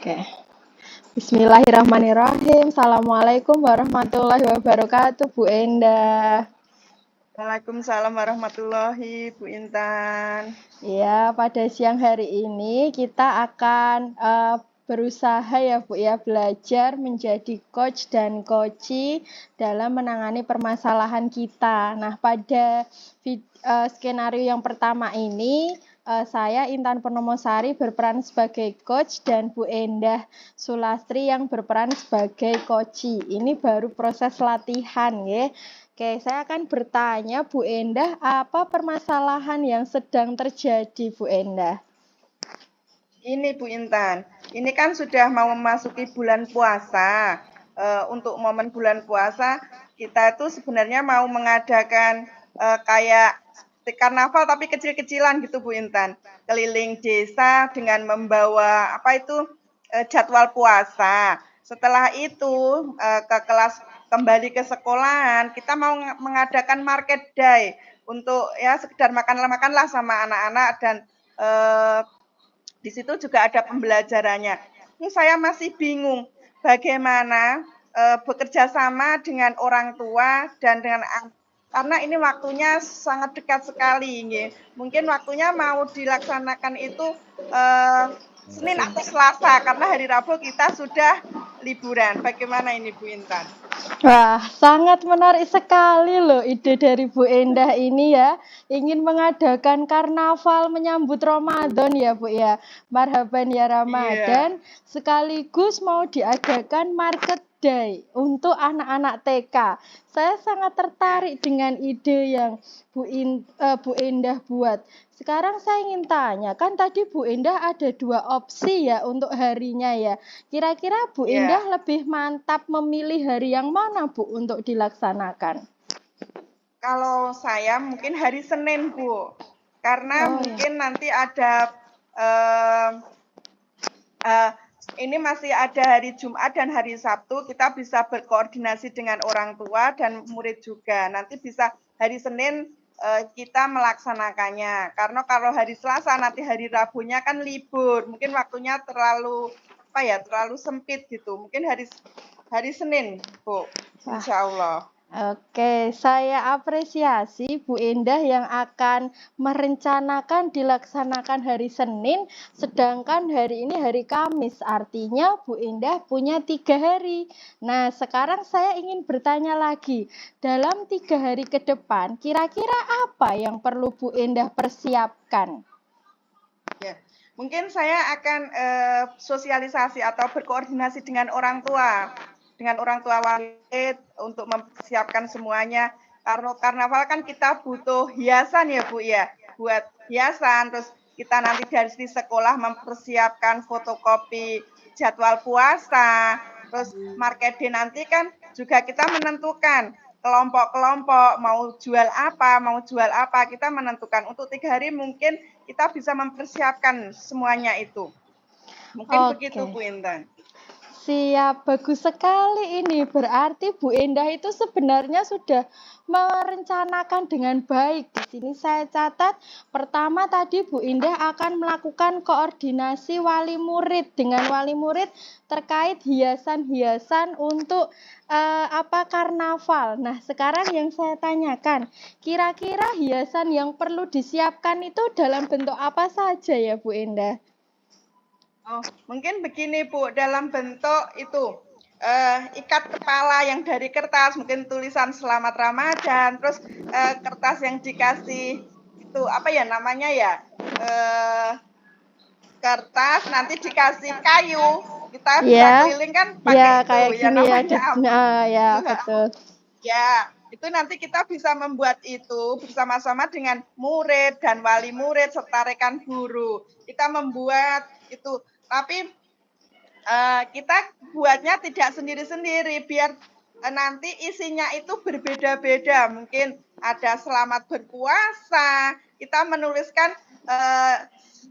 Oke. Bismillahirrahmanirrahim. Assalamualaikum warahmatullahi wabarakatuh, Bu Endah. Waalaikumsalam warahmatullahi, Bu Intan. Ya, pada siang hari ini kita akan berusaha ya Bu ya, belajar menjadi coach dan coachee dalam menangani permasalahan kita. Nah, pada skenario yang pertama ini saya Intan Purnomosari berperan sebagai coach dan Bu Endah Sulastri yang berperan sebagai coachee. Ini baru proses latihan ya. Oke, saya akan bertanya Bu Endah, apa permasalahan yang sedang terjadi Bu Endah? Ini Bu Intan, ini kan sudah mau memasuki bulan puasa. Untuk momen bulan puasa, kita itu sebenarnya mau mengadakan kayak karnaval tapi kecil-kecilan gitu Bu Intan. Keliling desa dengan membawa jadwal puasa. Setelah itu kembali ke sekolahan, kita mau mengadakan market day untuk ya sekedar makan-makanlah sama anak-anak dan di situ juga ada pembelajarannya. Ini saya masih bingung bagaimana bekerja sama dengan orang tua dan dengan karena ini waktunya sangat dekat sekali. Mungkin waktunya mau dilaksanakan itu Senin atau Selasa karena hari Rabu kita sudah liburan. Bagaimana ini Bu Intan? Wah, sangat menarik sekali loh ide dari Bu Endah ini ya. Ingin mengadakan karnaval menyambut Ramadan ya Bu ya. Marhaban ya Ramadan. Iya. Sekaligus mau diadakan market day untuk anak-anak TK. Saya sangat tertarik dengan ide yang Bu Endah buat. Sekarang saya ingin tanya, kan tadi Bu Endah ada 2 opsi ya untuk harinya ya. Kira-kira Bu Endah lebih mantap memilih hari yang mana Bu untuk dilaksanakan? Kalau saya mungkin hari Senin Bu, karena mungkin nanti ada ini masih ada hari Jumat dan hari Sabtu, kita bisa berkoordinasi dengan orang tua dan murid juga. Nanti bisa hari Senin kita melaksanakannya. Karena kalau hari Selasa nanti hari Rabunya kan libur, mungkin waktunya terlalu sempit gitu. Mungkin hari Senin, Bu. Insya Allah. Oke, saya apresiasi Bu Endah yang akan merencanakan dilaksanakan hari Senin, sedangkan hari ini hari Kamis. Artinya Bu Endah punya 3 hari. Nah, sekarang saya ingin bertanya lagi. Dalam 3 hari ke depan, kira-kira apa yang perlu Bu Endah persiapkan? Ya, mungkin saya akan sosialisasi atau berkoordinasi dengan orang tua wali untuk mempersiapkan semuanya. Karena karnaval kan kita butuh hiasan ya Bu ya, buat hiasan. Terus kita nanti dari sekolah mempersiapkan fotokopi jadwal puasa. Terus market day nanti kan juga kita menentukan kelompok-kelompok mau jual apa, kita menentukan. Untuk 3 hari mungkin kita bisa mempersiapkan semuanya itu. Mungkin begitu Bu Intan. Siap, bagus sekali ini. Berarti Bu Endah itu sebenarnya sudah merencanakan dengan baik. Di sini saya catat, pertama tadi Bu Endah akan melakukan koordinasi wali murid dengan wali murid terkait hiasan-hiasan untuk karnaval. Nah, sekarang yang saya tanyakan, kira-kira hiasan yang perlu disiapkan itu dalam bentuk apa saja ya Bu Endah? Oh, mungkin begini Bu, dalam bentuk itu ikat kepala yang dari kertas, mungkin tulisan Selamat Ramadan, terus kertas yang dikasih itu kertas nanti dikasih kayu, kita bisa keliling kan pakai itu kayak ya gini namanya betul. Ya, itu nanti kita bisa membuat itu bersama-sama dengan murid dan wali murid serta rekan guru. Kita membuat itu, tapi kita buatnya tidak sendiri-sendiri biar nanti isinya itu berbeda-beda. Mungkin ada selamat berpuasa, kita menuliskan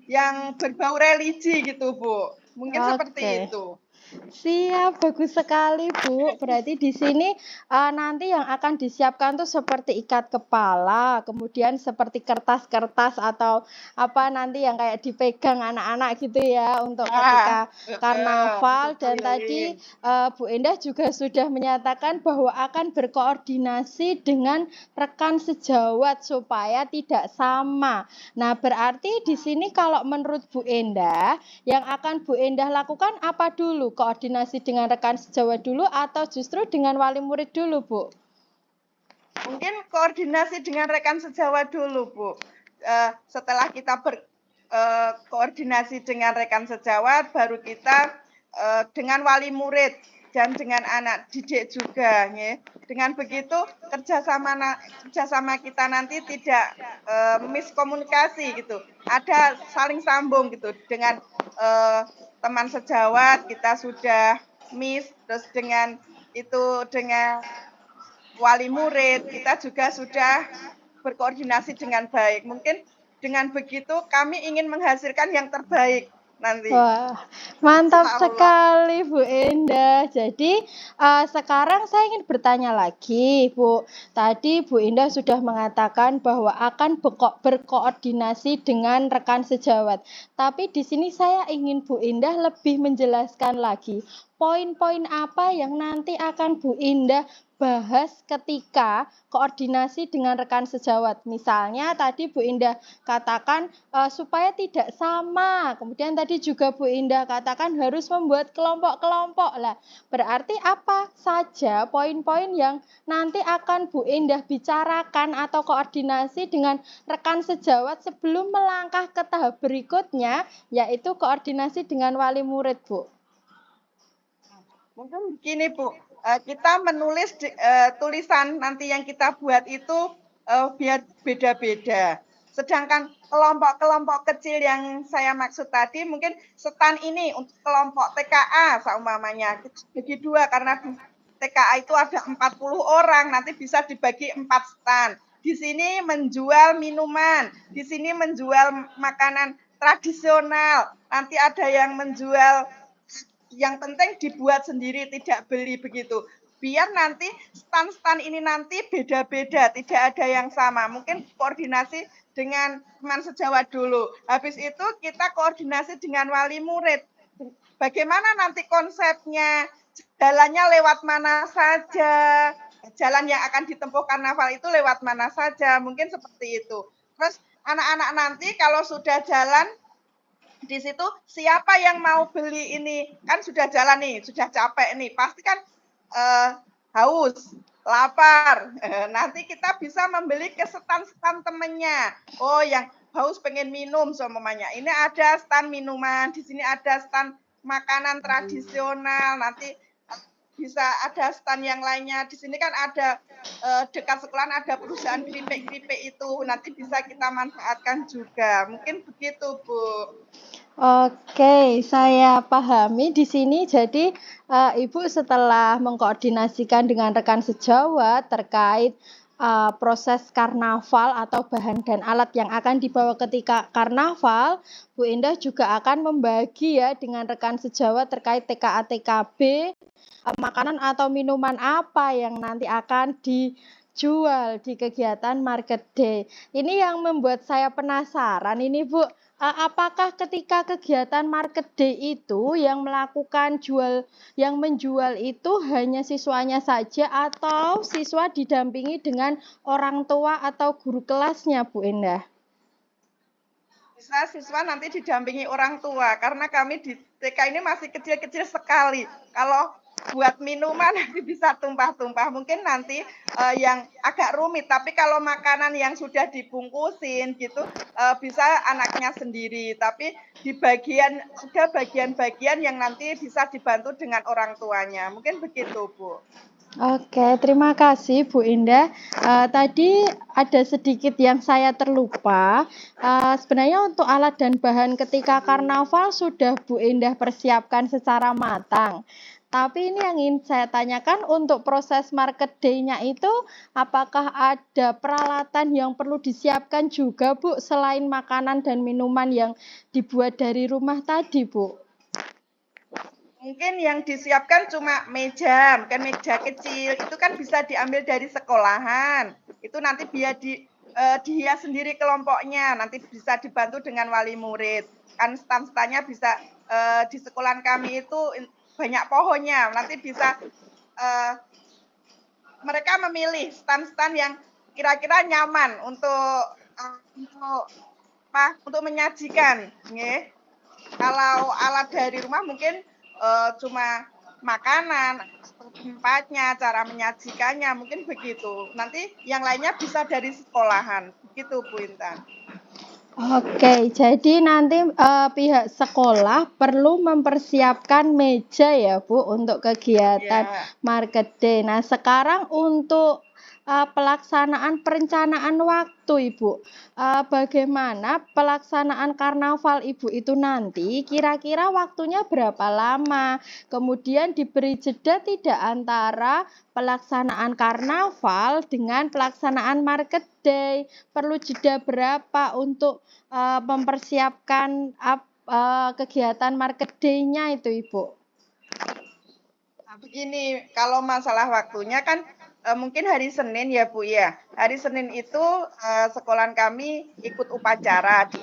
yang berbau religi gitu Bu. Mungkin seperti itu. Siap, bagus sekali, Bu. Berarti di sini nanti yang akan disiapkan tuh seperti ikat kepala, kemudian seperti kertas-kertas atau apa nanti yang kayak dipegang anak-anak gitu ya untuk Ah, ketika karnaval. untuk Dan tadi keliling. Bu Endah juga sudah menyatakan bahwa akan berkoordinasi dengan rekan sejawat supaya tidak sama. Nah, berarti di sini kalau menurut Bu Endah yang akan Bu Endah lakukan apa dulu? Koordinasi dengan rekan sejawat dulu atau justru dengan wali murid dulu, Bu? Mungkin koordinasi dengan rekan sejawat dulu, Bu. Setelah kita berkoordinasi dengan rekan sejawat, baru kita dengan wali murid dan dengan anak didik juga. Ya. Dengan begitu kerjasama kita nanti tidak miskomunikasi gitu. Ada saling sambung gitu dengan teman sejawat kita sudah terus dengan wali murid kita juga sudah berkoordinasi dengan baik. Mungkin dengan begitu kami ingin menghasilkan yang terbaik nanti. Wah, mantap sekali Bu Endah. Jadi sekarang saya ingin bertanya lagi, Bu. Tadi Bu Endah sudah mengatakan bahwa akan berkoordinasi dengan rekan sejawat. Tapi di sini saya ingin Bu Endah lebih menjelaskan lagi poin-poin apa yang nanti akan Bu Endah bahas ketika koordinasi dengan rekan sejawat. Misalnya tadi Bu Indah katakan supaya tidak sama. Kemudian tadi juga Bu Indah katakan harus membuat kelompok-kelompok. Lah, berarti apa saja poin-poin yang nanti akan Bu Indah bicarakan atau koordinasi dengan rekan sejawat sebelum melangkah ke tahap berikutnya, yaitu koordinasi dengan wali murid, Bu? Mungkin begini, Bu. Kita menulis tulisan nanti yang kita buat itu biar beda-beda. Sedangkan kelompok-kelompok kecil yang saya maksud tadi mungkin stand ini untuk kelompok TKA seumpamanya. Bagi dua karena TKA itu ada 40 orang, nanti bisa dibagi 4 stand. Di sini menjual minuman, di sini menjual makanan tradisional, nanti ada yang menjual, yang penting dibuat sendiri, tidak beli begitu. Biar nanti stand-stand ini nanti beda-beda, tidak ada yang sama. Mungkin koordinasi dengan teman sejawat dulu. Habis itu kita koordinasi dengan wali murid. Bagaimana nanti konsepnya, jalannya lewat mana saja, jalan yang akan ditempuh karnaval itu lewat mana saja, mungkin seperti itu. Terus anak-anak nanti kalau sudah jalan, di situ siapa yang mau beli ini, kan sudah jalan nih, sudah capek nih, pasti kan haus, lapar. Nanti kita bisa membeli ke stand-stand temennya. Oh, yang haus pengen minum seumpamanya. Ini ada stand minuman, di sini ada stand makanan tradisional. Nanti bisa ada stand yang lainnya. Di sini kan ada dekat sekolahan ada perusahaan keripik-keripik itu. Nanti bisa kita manfaatkan juga. Mungkin begitu, Bu. Oke, saya pahami di sini. Jadi, Ibu setelah mengkoordinasikan dengan rekan sejawat terkait proses karnaval atau bahan dan alat yang akan dibawa ketika karnaval, Bu Indah juga akan membagi ya dengan rekan sejawat terkait TKA TKB, makanan atau minuman apa yang nanti akan dijual di kegiatan Market Day. Ini yang membuat saya penasaran ini, Bu. Apakah ketika kegiatan Market Day itu yang menjual itu hanya siswanya saja atau siswa didampingi dengan orang tua atau guru kelasnya, Bu Endah? Siswa nanti didampingi orang tua karena kami di TK ini masih kecil-kecil sekali. Kalau buat minuman nanti bisa tumpah-tumpah. Mungkin nanti yang agak rumit, tapi kalau makanan yang sudah dibungkusin gitu bisa anaknya sendiri. Tapi di ada bagian-bagian yang nanti bisa dibantu dengan orang tuanya. Mungkin begitu, Bu. Oke, terima kasih Bu Indah. Tadi ada sedikit yang saya terlupa. Sebenarnya untuk alat dan bahan ketika karnaval sudah Bu Indah persiapkan secara matang. Tapi ini yang ingin saya tanyakan untuk proses market day-nya itu, apakah ada peralatan yang perlu disiapkan juga Bu selain makanan dan minuman yang dibuat dari rumah tadi, Bu? Mungkin yang disiapkan cuma meja, kan meja kecil, itu kan bisa diambil dari sekolahan. Itu nanti dia sendiri kelompoknya, nanti bisa dibantu dengan wali murid. Kan stand-standnya bisa di sekolahan kami itu banyak pohonnya, nanti bisa eh, mereka memilih stand-stand yang kira-kira nyaman untuk menyajikan, nggih. Kalau alat dari rumah mungkin cuma makanan, tempatnya, cara menyajikannya, mungkin begitu. Nanti yang lainnya bisa dari sekolahan, begitu Bu Intan. Oke, jadi nanti pihak sekolah perlu mempersiapkan meja ya Bu untuk kegiatan Ya. Market Day. Nah, sekarang untuk pelaksanaan perencanaan waktu Ibu, bagaimana pelaksanaan karnaval Ibu itu nanti kira-kira waktunya berapa lama? Kemudian diberi jeda tidak antara pelaksanaan karnaval dengan pelaksanaan Market Day? Perlu jeda berapa untuk mempersiapkan kegiatan Market Day-nya itu Ibu? Nah, begini, kalau masalah waktunya kan mungkin hari Senin ya Bu ya. Hari Senin itu sekolahan kami ikut upacara di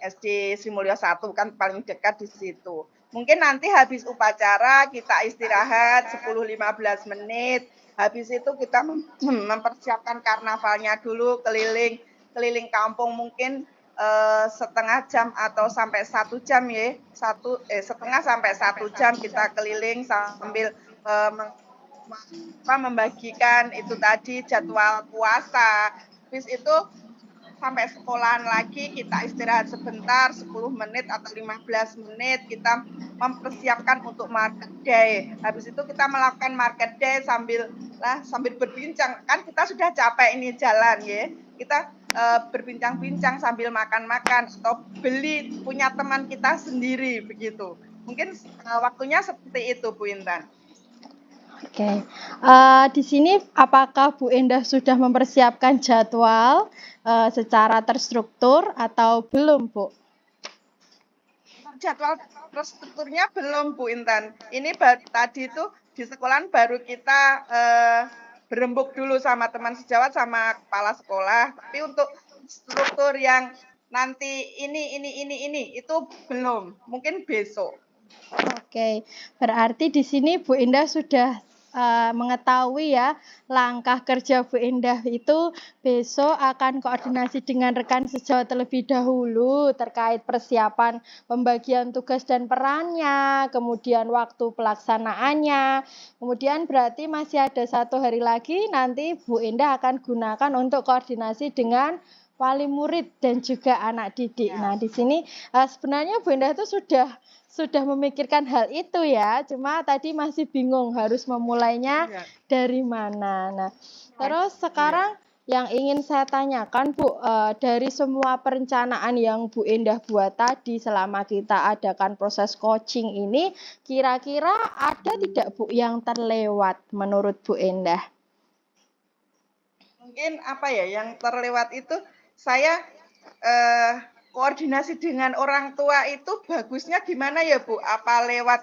SD Sri Mulyo 1 kan paling dekat di situ. Mungkin nanti habis upacara kita istirahat 10-15 menit. Habis itu kita mempersiapkan karnavalnya dulu keliling kampung mungkin setengah jam atau sampai 1 jam ya, setengah sampai 1 jam kita keliling sambil membagikan itu tadi jadwal puasa. Habis itu sampai sekolahan lagi kita istirahat sebentar 10 menit atau 15 menit kita mempersiapkan untuk market day. Habis itu kita melakukan market day sambil berbincang. Kan kita sudah capek ini jalan ya. Kita berbincang-bincang sambil makan-makan atau beli punya teman kita sendiri begitu. Mungkin waktunya seperti itu Bu Intan. Oke, di sini apakah Bu Endah sudah mempersiapkan jadwal secara terstruktur atau belum, Bu? Jadwal terstrukturnya belum Bu Intan. Ini tadi itu di sekolahan baru kita berembuk dulu sama teman sejawat sama kepala sekolah. Tapi untuk struktur yang nanti ini itu belum. Mungkin besok. Oke, berarti di sini Bu Indah sudah mengetahui ya langkah kerja Bu Indah itu besok akan koordinasi dengan rekan sejawat terlebih dahulu terkait persiapan pembagian tugas dan perannya, kemudian waktu pelaksanaannya, kemudian berarti masih ada 1 hari lagi nanti Bu Indah akan gunakan untuk koordinasi dengan wali murid dan juga anak didik. Ya. Nah, di sini sebenarnya Bu Indah itu sudah memikirkan hal itu ya, cuma tadi masih bingung harus memulainya dari mana. Nah, terus sekarang yang ingin saya tanyakan Bu, dari semua perencanaan yang Bu Endah buat tadi selama kita adakan proses coaching ini, kira-kira ada tidak Bu yang terlewat menurut Bu Endah? Mungkin apa ya yang terlewat itu saya koordinasi dengan orang tua itu bagusnya gimana ya Bu? Apa lewat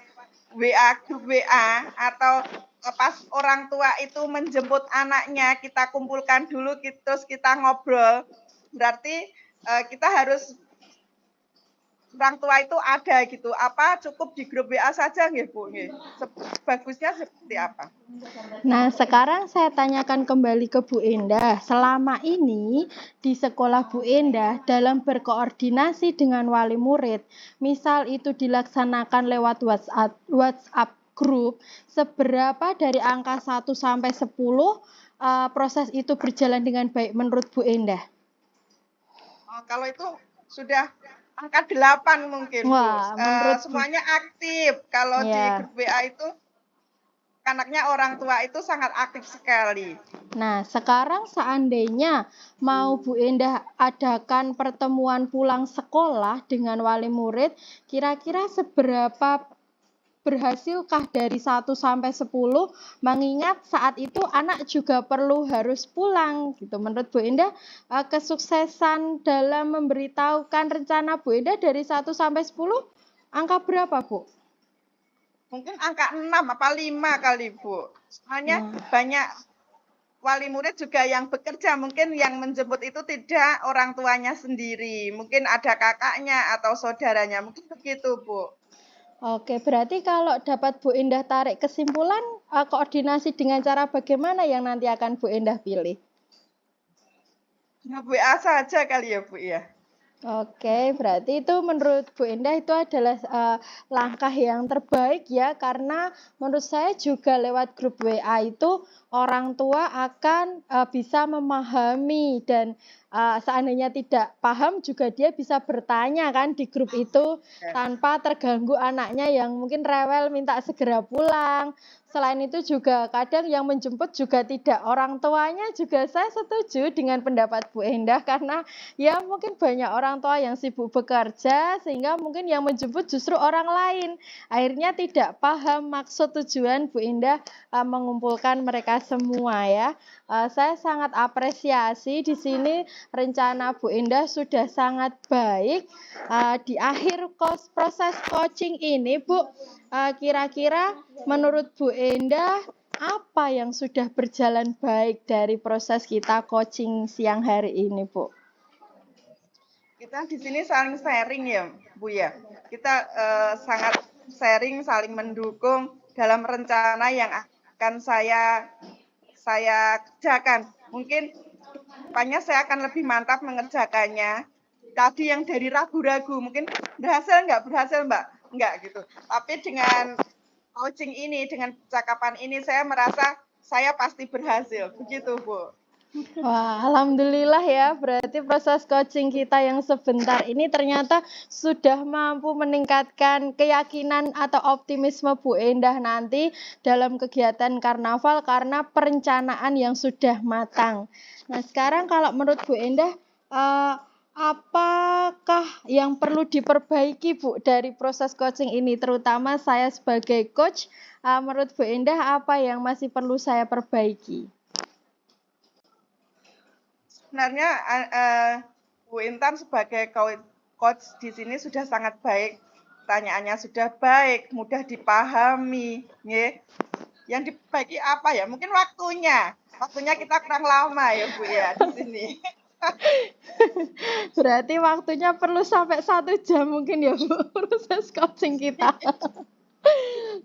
grup WA atau pas orang tua itu menjemput anaknya kita kumpulkan dulu terus kita ngobrol. Berarti kita harus orang tua itu ada gitu. Apa cukup di grup WA saja nggih Bu? Bagusnya seperti apa? Nah, sekarang saya tanyakan kembali ke Bu Endah. Selama ini di sekolah Bu Endah dalam berkoordinasi dengan wali murid, misal itu dilaksanakan lewat WhatsApp grup, seberapa dari angka 1 sampai 10 proses itu berjalan dengan baik menurut Bu Endah? Oh, kalau itu sudah angka 8 mungkin, Wah, Bu. Semuanya aktif. Kalau di grup WA itu anaknya orang tua itu sangat aktif sekali. Nah, sekarang seandainya mau Bu Endah adakan pertemuan pulang sekolah dengan wali murid, kira-kira seberapa berhasilkah dari 1 sampai 10, mengingat saat itu anak juga harus pulang gitu. Menurut Bu Endah, kesuksesan dalam memberitahukan rencana Bu Endah dari 1 sampai 10, angka berapa, Bu? mungkin angka 6 apa 5 kali, Bu. Soalnya Nah, banyak wali murid juga yang bekerja, mungkin yang menjemput itu tidak orang tuanya sendiri, mungkin ada kakaknya atau saudaranya, mungkin begitu, Bu. oke, berarti kalau dapat Bu Indah tarik kesimpulan, koordinasi dengan cara bagaimana yang nanti akan Bu Indah pilih? WA saja kali ya, Bu, ya? Oke, berarti itu menurut Bu Indah itu adalah langkah yang terbaik ya, karena menurut saya juga lewat grup WA itu orang tua akan bisa memahami dan seandainya tidak paham juga dia bisa bertanya kan di grup itu Ya. tanpa terganggu anaknya yang mungkin rewel minta segera pulang. Selain itu juga kadang yang menjemput juga tidak orang tuanya juga saya setuju dengan pendapat Bu Indah karena ya mungkin banyak orang tua yang sibuk bekerja sehingga mungkin yang menjemput justru orang lain. Akhirnya tidak paham maksud tujuan Bu Indah mengumpulkan mereka semua ya. Saya sangat apresiasi di sini rencana Bu Indah sudah sangat baik. Di akhir proses coaching ini Bu, kira-kira menurut Bu Indah apa yang sudah berjalan baik dari proses kita coaching siang hari ini, Bu? Kita di sini saling sharing ya, Bu ya. Kita sangat sharing, saling mendukung dalam rencana yang akan saya kerjakan. Mungkin depannya saya akan lebih mantap mengerjakannya. Tadi yang dari ragu-ragu, mungkin berhasil nggak berhasil Mbak? Nggak gitu. Tapi dengan coaching ini, dengan percakapan ini, saya merasa saya pasti berhasil. Begitu, Bu. Wah, alhamdulillah ya. Berarti proses coaching kita yang sebentar ini ternyata sudah mampu meningkatkan keyakinan atau optimisme Bu Endah nanti dalam kegiatan karnaval karena perencanaan yang sudah matang. Nah, sekarang kalau menurut Bu Endah, apakah yang perlu diperbaiki Bu dari proses coaching ini? Terutama saya sebagai coach, menurut Bu Endah apa yang masih perlu saya perbaiki? Sebenarnya Bu Intan sebagai coach di sini sudah sangat baik. Pertanyaannya sudah baik, mudah dipahami, ya. Yang diperbaiki apa ya? Mungkin waktunya. Waktunya kita kurang lama ya, Bu ya di sini. Berarti waktunya perlu sampai 1 jam mungkin ya Bu, proses coaching kita.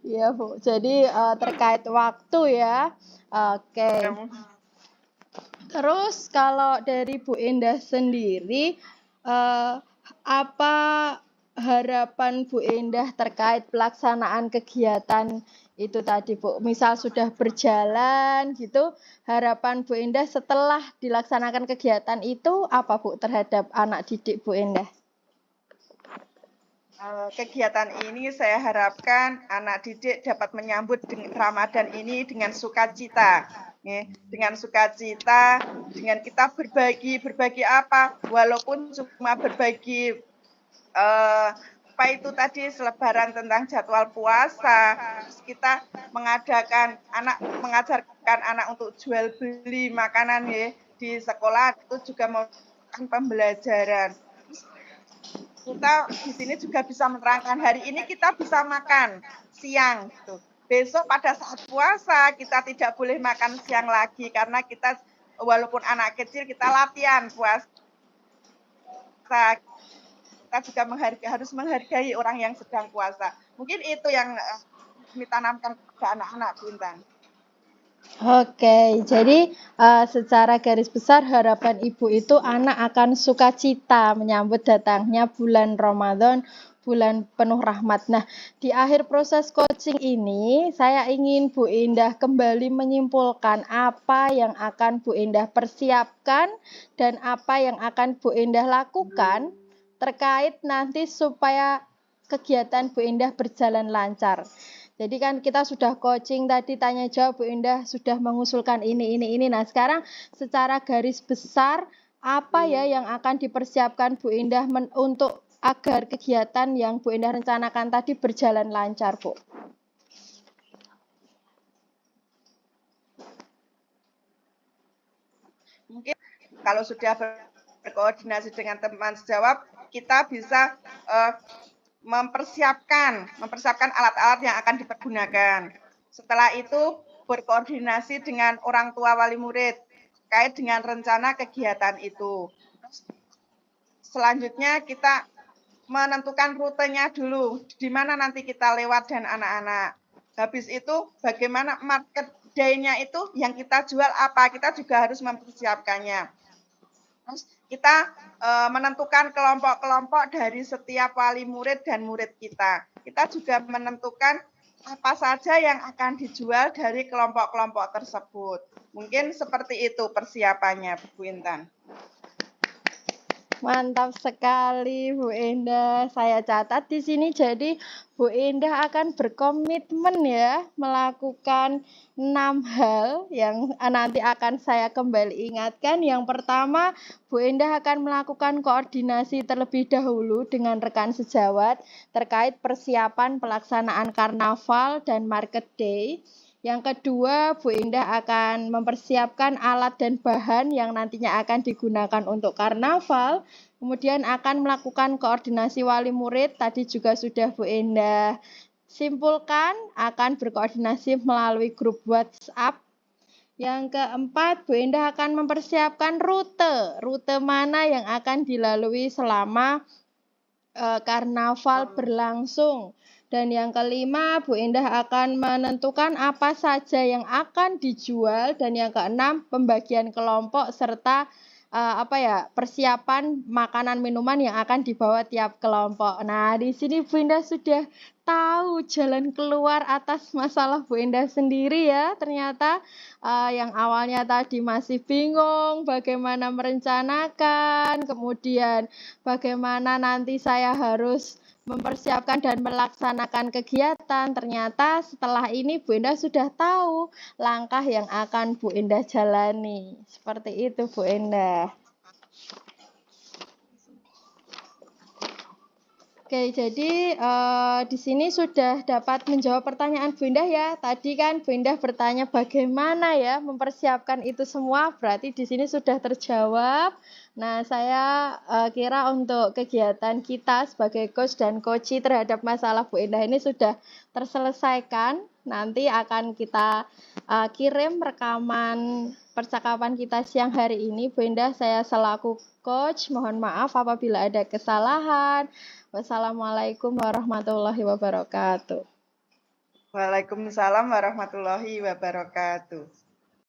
Iya Bu, jadi terkait waktu ya. Oke, terus kalau dari Bu Indah sendiri, apa harapan Bu Indah terkait pelaksanaan kegiatan itu tadi Bu? Misal sudah berjalan gitu, harapan Bu Indah setelah dilaksanakan kegiatan itu apa Bu terhadap anak didik Bu Indah? Kegiatan ini saya harapkan anak didik dapat menyambut Ramadan ini dengan sukacita. Dengan sukacita, dengan kita berbagi apa, walaupun cuma berbagi apa itu tadi selebaran tentang jadwal puasa, terus kita mengajarkan anak untuk jual beli makanan ya di sekolah itu juga merupakan pembelajaran. Kita di sini juga bisa menerangkan hari ini kita bisa makan siang gitu. Besok pada saat puasa kita tidak boleh makan siang lagi karena kita walaupun anak kecil kita latihan puasa. Kita juga harus menghargai orang yang sedang puasa. Mungkin itu yang kami tanamkan kepada anak-anak Bu Intan. Oke, jadi secara garis besar harapan Ibu itu anak akan sukacita menyambut datangnya bulan Ramadan, bulan penuh rahmat. Nah, di akhir proses coaching ini, saya ingin Bu Indah kembali menyimpulkan apa yang akan Bu Indah persiapkan dan apa yang akan Bu Indah lakukan terkait nanti supaya kegiatan Bu Indah berjalan lancar. Jadi kan kita sudah coaching tadi tanya jawab Bu Indah sudah mengusulkan ini. Nah, sekarang secara garis besar apa ya yang akan dipersiapkan Bu Indah untuk agar kegiatan yang Bu Indah rencanakan tadi berjalan lancar, Bu? Mungkin kalau sudah berkoordinasi dengan teman sejawat, kita bisa mempersiapkan alat-alat yang akan dipergunakan. Setelah itu berkoordinasi dengan orang tua wali murid terkait dengan rencana kegiatan itu. Selanjutnya kita menentukan rutenya dulu, di mana nanti kita lewat dan anak-anak. Habis itu bagaimana market day-nya itu yang kita jual apa, kita juga harus mempersiapkannya. Terus kita menentukan kelompok-kelompok dari setiap wali murid dan murid kita. Kita juga menentukan apa saja yang akan dijual dari kelompok-kelompok tersebut. Mungkin seperti itu persiapannya, Bu Intan. Mantap sekali Bu Endah. Saya catat di sini jadi Bu Endah akan berkomitmen ya melakukan 6 hal yang nanti akan saya kembali ingatkan. Yang pertama, Bu Endah akan melakukan koordinasi terlebih dahulu dengan rekan sejawat terkait persiapan pelaksanaan karnaval dan market day. Yang kedua, Bu Indah akan mempersiapkan alat dan bahan yang nantinya akan digunakan untuk karnaval. Kemudian akan melakukan koordinasi wali murid, tadi juga sudah Bu Indah simpulkan, akan berkoordinasi melalui grup WhatsApp. Yang keempat, Bu Indah akan mempersiapkan rute mana yang akan dilalui selama karnaval berlangsung. Dan yang kelima, Bu Indah akan menentukan apa saja yang akan dijual. Dan yang keenam, pembagian kelompok serta persiapan makanan minuman yang akan dibawa tiap kelompok. Nah, di sini Bu Indah sudah tahu jalan keluar atas masalah Bu Indah sendiri ya. Ternyata yang awalnya tadi masih bingung bagaimana merencanakan, kemudian bagaimana nanti saya harus mempersiapkan dan melaksanakan kegiatan. Ternyata setelah ini Bu Indah sudah tahu langkah yang akan Bu Indah jalani. Seperti itu Bu Indah. Oke, jadi di sini sudah dapat menjawab pertanyaan Bu Indah ya. Tadi kan Bu Indah bertanya bagaimana ya mempersiapkan itu semua, berarti di sini sudah terjawab. Nah, saya kira untuk kegiatan kita sebagai coach dan coachee terhadap masalah Bu Indah ini sudah terselesaikan. Nanti akan kita kirim rekaman percakapan kita siang hari ini. Bu Indah, saya selaku coach mohon maaf apabila ada kesalahan. Wassalamualaikum warahmatullahi wabarakatuh. Waalaikumsalam warahmatullahi wabarakatuh.